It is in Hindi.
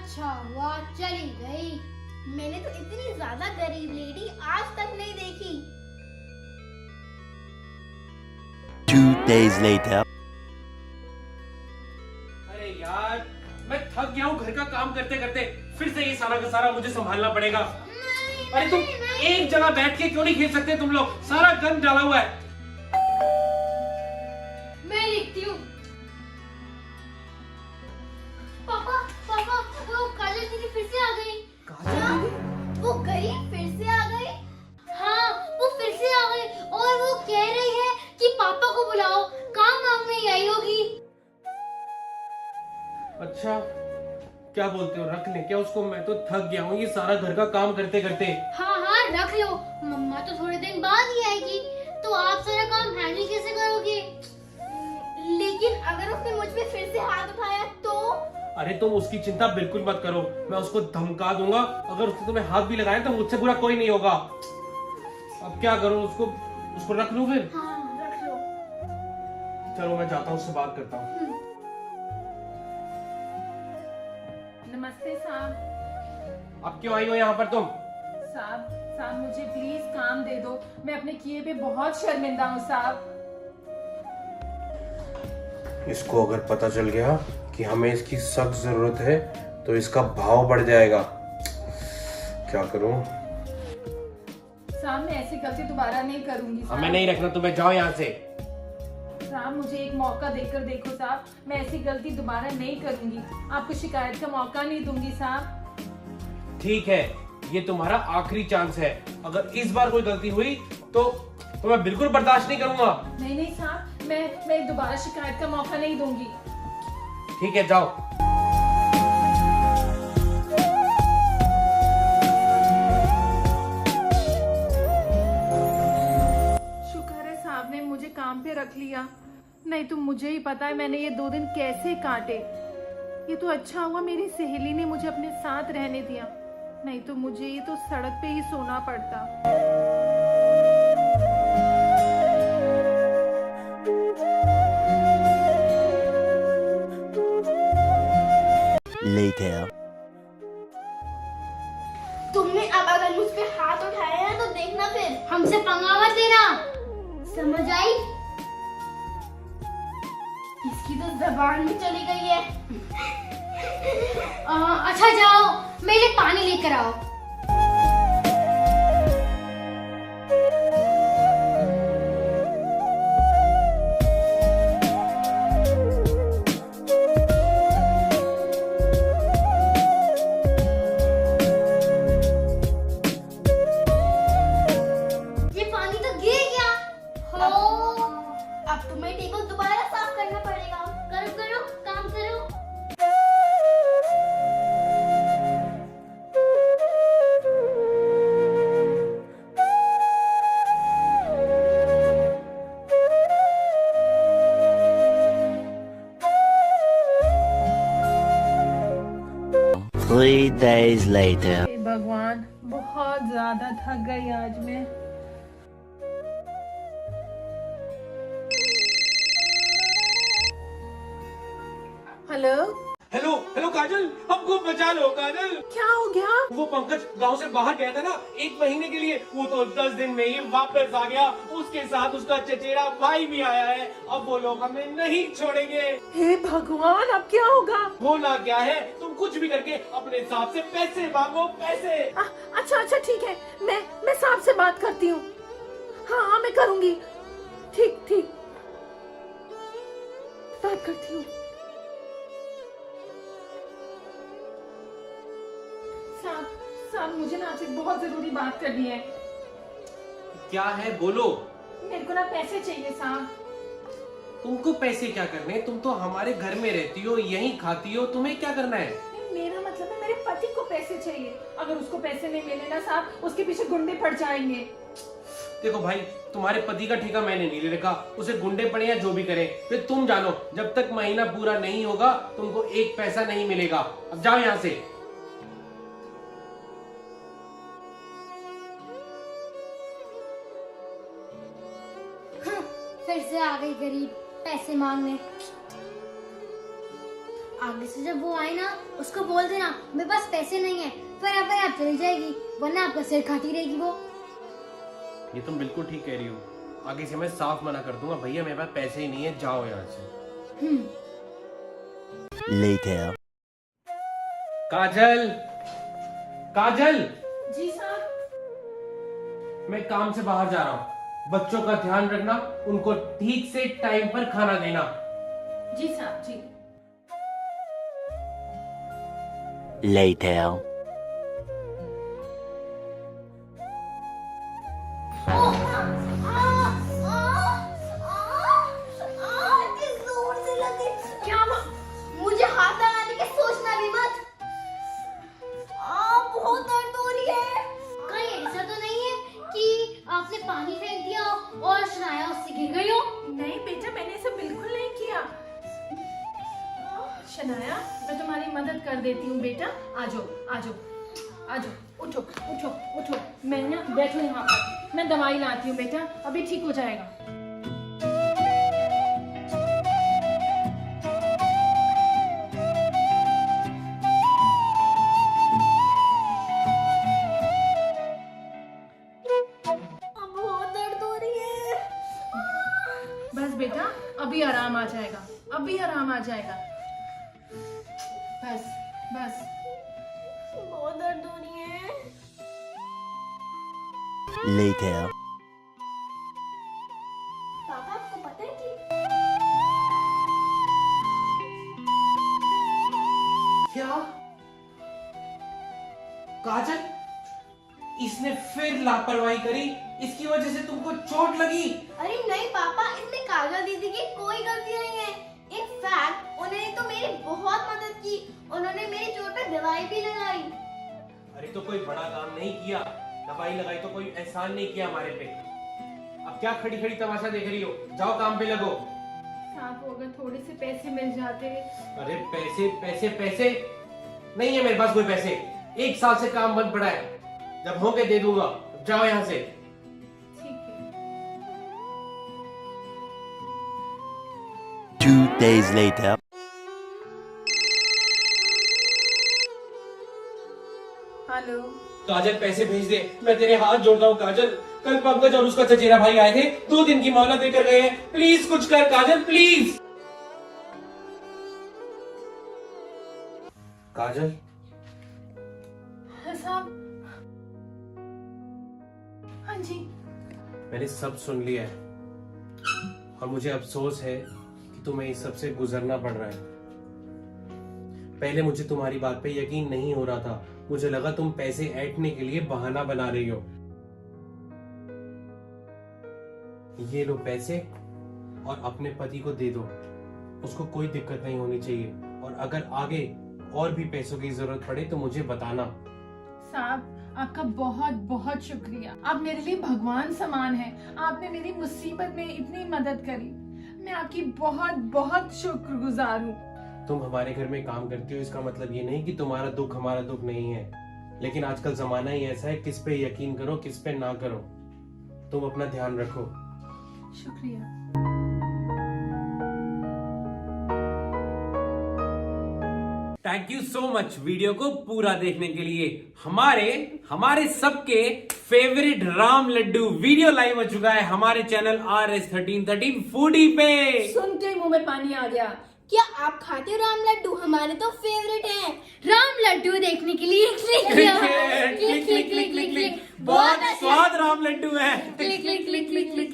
अच्छा हुआ चली गई। मैंने तो इतनी ज्यादा गरीब लेडी आज तक नहीं देखी। 2 days later. अरे यार, मैं थक गया हूँ घर का काम करते करते। फिर से ये सारा का सारा मुझे संभालना पड़ेगा। अरे तुम एक जगह बैठ के क्यों नहीं खेल सकते तुम लोग? सारा गंद डाला हुआ है। मैं लिखती हूँ। पापा पापा वो काजल दीदी फिर से आ गई। हाँ, वो गई फिर से आ गई। हाँ वो फिर से आ गई और वो कह रही है कि पापा को बुलाओ, काम मांगने ही आई होगी। अच्छा, क्या बोलते हो? रख ले क्या उसको? मैं तो थक गया हूँ ये सारा घर का काम करते करते। हाँ हाँ रख लो, मम्मा तो थोड़े दिन बाद ही आएगी, तो आप सारा काम हैंडल कैसे करोगे? लेकिन अगर उसने मुझ पे फिर से हाथ उठाया तो? अरे तुम उसकी चिंता बिल्कुल मत करो, मैं उसको धमका दूंगा। अगर उसने तुम्हें हाथ भी लगाया तो मुझसे बुरा कोई नहीं होगा। अब क्या करूं? उसको रख लूं फिर? हाँ रख लो। चलो मैं जाता हूँ, उससे बात करता हूँ। नमस्ते साहब। अब क्यों आई हो यहाँ पर तुम? साहब मुझे प्लीज काम दे दो, मैं अपने किए पे बहुत शर्मिंदा हूँ साहब। इसको अगर पता चल गया कि हमें इसकी सख्त जरूरत है तो इसका भाव बढ़ जाएगा। क्या करूं? साहब मैं ऐसी गलती दोबारा नहीं करूंगी साहब। हमें नहीं रखना तुम्हें, जाओ यहाँ से। साहब मुझे एक मौका देकर देखो साहब, मैं ऐसी गलती दोबारा नहीं करूंगी, आपको शिकायत का मौका नहीं दूंगी साहब। ठीक है, ये तुम्हारा आखिरी चांस है। अगर इस बार कोई गलती हुई तो मैं बिल्कुल बर्दाश्त नहीं करूंगा। नहीं साहब, मैं दोबारा शिकायत का मौका नहीं दूंगी। ठीक है, जाओ। शुक्र है साहब ने मुझे काम पे रख लिया, नहीं तो मुझे ही पता है मैंने ये 2 दिन कैसे काटे। ये तो अच्छा हुआ मेरी सहेली ने मुझे अपने साथ रहने दिया, नहीं तो मुझे ये तो सड़क पे ही सोना पड़ता। Later. तुमने अब अगर मुझ पे हाथ उठाया है तो देखना फिर, हमसे पंगा मत लेना, समझ आई? इसकी तो जबान भी चली गई है। अच्छा जाओ, मेरे लिए पानी लेकर आओ। ये पानी तो गिर गया। हो, अब तुम्हें टेबल दोबारा साफ करना पड़ेगा। करो करो काम करो। Three days later. हे भगवान, बहुत ज्यादा थक गई आज मैं। हेलो, हेलो हेलो काजल, हमको बचा लो काजल। क्या हो गया? वो पंकज गांव से बाहर गया था ना 1 महीने के लिए, वो तो 10 दिन में ही वापस आ गया। उसके साथ उसका चचेरा भाई भी आया है। अब वो लोग हमें नहीं छोड़ेंगे। हे भगवान, अब क्या होगा? होना क्या है, तुम कुछ भी करके अपने हिसाब से पैसे मांगो, पैसे। अच्छा ठीक है, मैं साहब से बात करती हूँ। हाँ मैं करूँगी। ठीक बात करती हूँ। साहब मुझे ना आपसे बहुत जरूरी बात करनी है। क्या है, बोलो। मेरे को ना पैसे चाहिए साहब। तुमको पैसे क्या करने? तुम तो हमारे घर में रहती हो, यहीं खाती हो, तुम्हें क्या करना है? मेरा मतलब है मेरे पति को पैसे चाहिए। अगर उसको पैसे नहीं मिले ना साहब, उसके पीछे गुंडे पड़ जाएंगे। देखो भाई, तुम्हारे पति का ठेका मैंने नहीं ले रखा, उसे गुंडे पड़े या जो भी करे, फिर तुम जानो। जब तक महीना पूरा नहीं होगा तुमको 1 पैसा नहीं मिलेगा। अब जाओ यहाँ से। फिर से आ गई गरीब पैसे मांगने। आगे से जब वो आए ना उसको बोल देना मेरे पास पैसे नहीं है, फिर आप चली जाएगी, वरना आपका सिर खाती रहेगी वो। ये तुम बिल्कुल ठीक कह रही हो। आगे से मैं साफ मना कर दूंगा, भैया मेरे पास पैसे ही नहीं है, जाओ यहाँ से। Later. काजल, काजल, जी साहब। मैं काम से बाहर जा रहा हूँ, बच्चों का ध्यान रखना, उनको ठीक से टाइम पर खाना देना। जी साहब जी। Later. मुझे हाथ लगाने की सोचना भी मत। बहुत दर्द हो रही है। कहीं ऐसा तो नहीं है कि आपने पानी फेंक दिया और शनाया उससे गिर गई हो? नहीं बेटा, मैंने ऐसा बिल्कुल नहीं किया। शनाया, मैं तुम्हारी मदद कर देती हूँ बेटा। आ जाओ आ जाओ आ जाओ, उठो उठो उठो। मैं ना बैठो यहाँ पर, मैं दवाई लाती हूँ बेटा, अभी ठीक हो जाएगा। बहुत दर्द हो रही है। बस बेटा, अभी आराम आ जाएगा, अभी आराम आ जाएगा। बस बस। बहुत दर्द हो रही है। Later. पापा आपको पता है कि क्या काजल, इसने फिर लापरवाही करी, इसकी वजह से तुमको चोट लगी? अरे नहीं पापा, इसमें काजल दीदी की कोई गलती नहीं है। इनफैक्ट उन्होंने तो मेरी बहुत मदद की, उन्होंने मेरी चोट पे दवाई भी लगाई। अरे तो कोई बड़ा काम नहीं किया, दवाई लगाई तो कोई एहसान नहीं किया हमारे पे। अब क्या खड़ी खड़ी तमाशा देख रही हो, जाओ काम पे लगो। साहब को अगर थोड़े से पैसे मिल जाते। अरे पैसे पैसे पैसे नहीं है मेरे पास कोई पैसे, 1 साल से काम बंद पड़ा है, जब होके दे दूंगा, जाओ यहाँ से। ठीक है। 2 days later. हेलो। काजल पैसे भेज दे, मैं तेरे हाथ जोड़ता हूँ काजल। कल पंकज और उसका चचेरा भाई आए थे, 2 दिन की मोहलत देकर गए हैं, प्लीज कुछ कर काजल, प्लीज। काजल, साहब। हाँ जी। मैंने सब सुन लिया है और मुझे अफसोस है कि तुम्हें इस सब से गुजरना पड़ रहा है। पहले मुझे तुम्हारी बात पे यकीन नहीं हो रहा था, मुझे लगा तुम पैसे ऐंठने के लिए बहाना बना रही हो। ये लो पैसे और अपने पति को दे दो, उसको कोई दिक्कत नहीं होनी चाहिए, और अगर आगे और भी पैसों की जरूरत पड़े तो मुझे बताना। साहब आपका बहुत बहुत शुक्रिया, आप मेरे लिए भगवान समान हैं। आपने मेरी मुसीबत में इतनी मदद करी, मैं आपकी बहुत बहुत शुक्रगुजार हूँ। तुम हमारे घर में काम करती हो, इसका मतलब ये नहीं कि तुम्हारा दुख हमारा दुख नहीं है, लेकिन आजकल जमाना ही ऐसा है, किस पे यकीन करो किस पे ना करो। तुम अपना ध्यान रखो। शुक्रिया। Thank you so much video को पूरा देखने के लिए। हमारे सबके favourite Ram laddu video live हो चुका है हमारे चैनल RS1313 फूडी पे। सुनते ही मुंह में पानी आ गया। क्या आप खाते हो राम लड्डू? हमारे तो फेवरेट हैं। राम लड्डू देखने के लिए click click click click click click, बहुत स्वाद राम लड्डू है। Click click click click click.